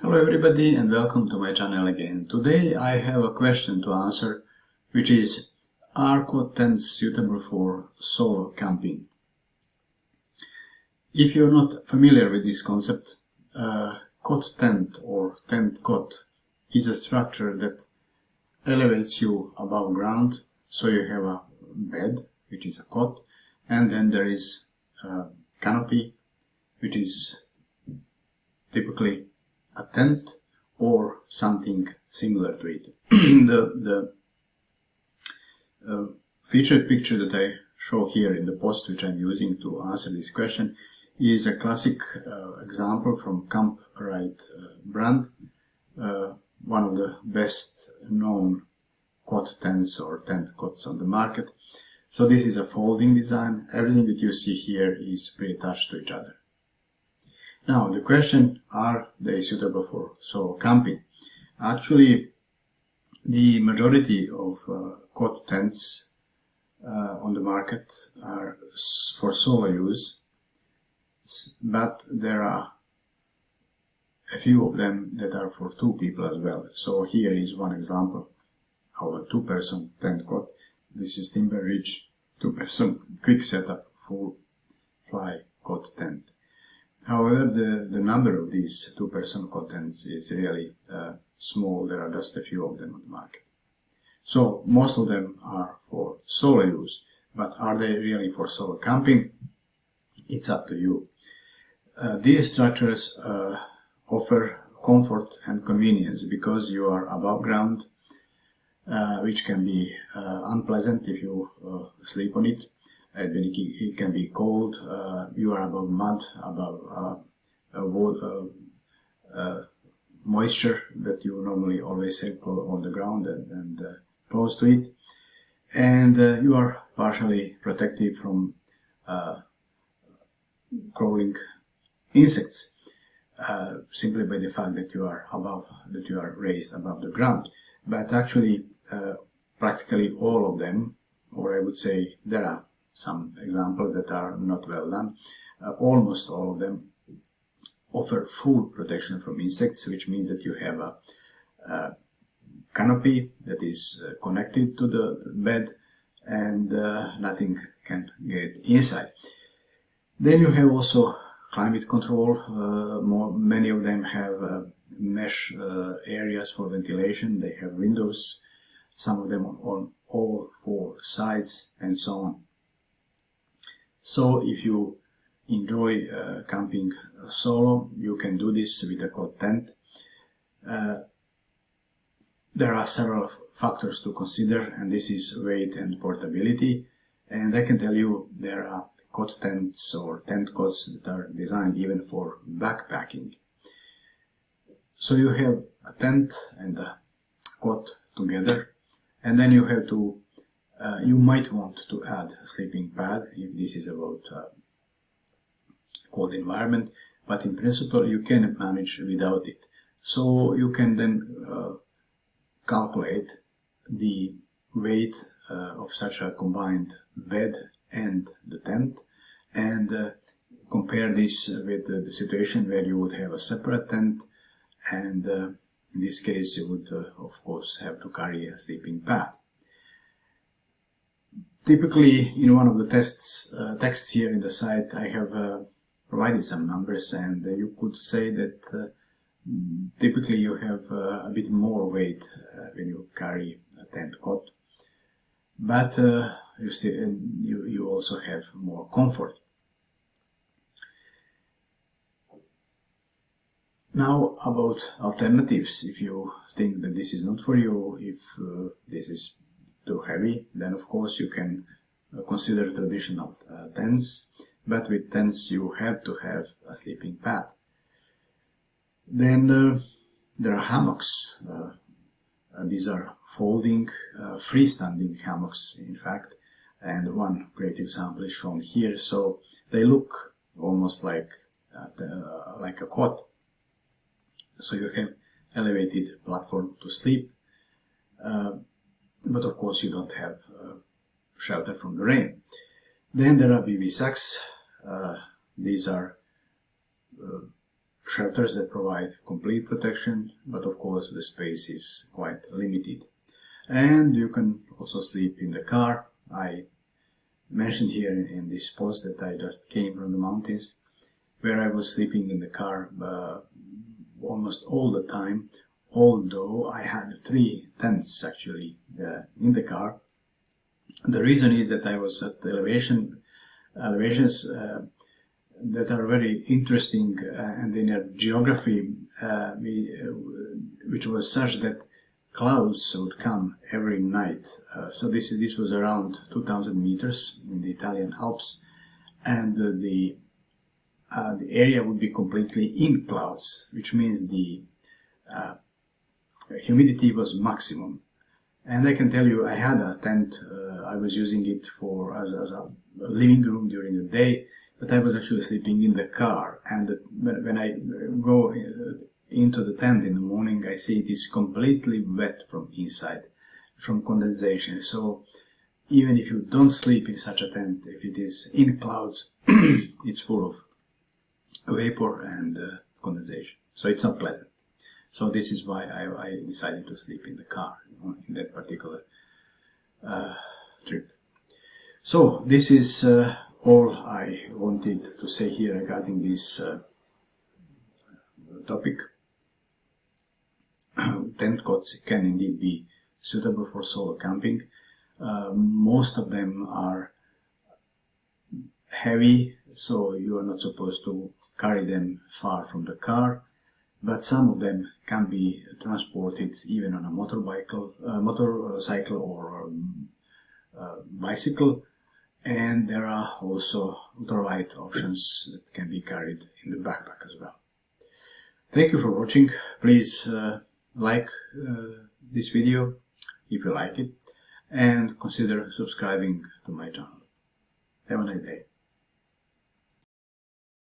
Hello everybody and welcome to my channel again. Today I have a question to answer, which is, are cot tents suitable for solo camping? If you're not familiar with this concept, cot tent or tent cot is a structure that elevates you above ground, so you have a bed, which is a cot, and then there is a canopy, which is typically a tent or something similar to it. The featured picture that I show here in the post, which I'm using to answer this question, is a classic example from Camp-Right brand, one of the best known cot tents or tent cots on the market. So this is a folding design. Everything that you see here is pre-attached to each other. Now the question, are they suitable for solo camping? Actually, the majority of cot tents on the market are for solo use, but there are a few of them that are for two people as well. So here is one example of a two-person tent cot. This is Timber Ridge 2-person quick setup full fly cot tent. However, the number of these two-person cot tents is really small. There are just a few of them on the market. So most of them are for solo use, but are they really for solo camping? It's up to you. These structures offer comfort and convenience because you are above ground, which can be unpleasant if you sleep on it. It can be cold, you are above mud, above moisture that you normally always have on the ground and close to it, and you are partially protected from crawling insects simply by the fact that you are raised above the ground. But actually, practically all of them, or I would say there are some examples that are not well done, almost all of them offer full protection from insects, which means that you have a canopy that is connected to the bed and nothing can get inside. Then you have also climate control. Many of them have mesh areas for ventilation. They have windows, some of them on all four sides and so on. So if you enjoy camping solo, you can do this with a cot tent. There are several factors to consider, and this is weight and portability. And I can tell you there are cot tents or tent cots that are designed even for backpacking. So you have a tent and a cot together, and then you have to you might want to add a sleeping pad if this is about cold environment, but in principle you can manage without it. So you can then calculate the weight of such a combined bed and the tent, and compare this with the situation where you would have a separate tent, and in this case you would of course have to carry a sleeping pad. Typically, in one of the texts here in the site, I have provided some numbers, and you could say that typically you have a bit more weight when you carry a tent cot, but you also have more comfort. Now about alternatives. If you think that this is not for you, if this is too heavy, then of course you can consider traditional tents, but with tents you have to have a sleeping pad. Then there are hammocks. These are folding, freestanding hammocks in fact, and one great example is shown here. So they look almost like a cot. So you have elevated platform to sleep, but of course you don't have shelter from the rain. Then there are BB sacks. These are shelters that provide complete protection, but of course the space is quite limited. And you can also sleep in the car. I mentioned here in this post that I just came from the mountains, where I was sleeping in the car almost all the time, although I had 3 tents actually in the car. The reason is that I was at elevations that are very interesting, and in a geography which was such that clouds would come every night. So this was around 2,000 meters in the Italian Alps, and the area would be completely in clouds, which means the humidity was maximum. And I can tell you, I had a tent. I was using it as a living room during the day, but I was actually sleeping in the car. And when I go into the tent in the morning, I see it is completely wet from inside, from condensation. So even if you don't sleep in such a tent, if it is in clouds, it's full of vapor and condensation. So it's not pleasant. So this is why I decided to sleep in the car in that particular trip. So this is all I wanted to say here regarding this topic. Tent cots can indeed be suitable for solo camping. Most of them are heavy, so you are not supposed to carry them far from the car, but some of them can be transported even on a motorcycle or bicycle, and there are also ultralight options that can be carried in the backpack as well. Thank you for watching. Please like this video if you like it, and consider subscribing to my channel. Have a nice day.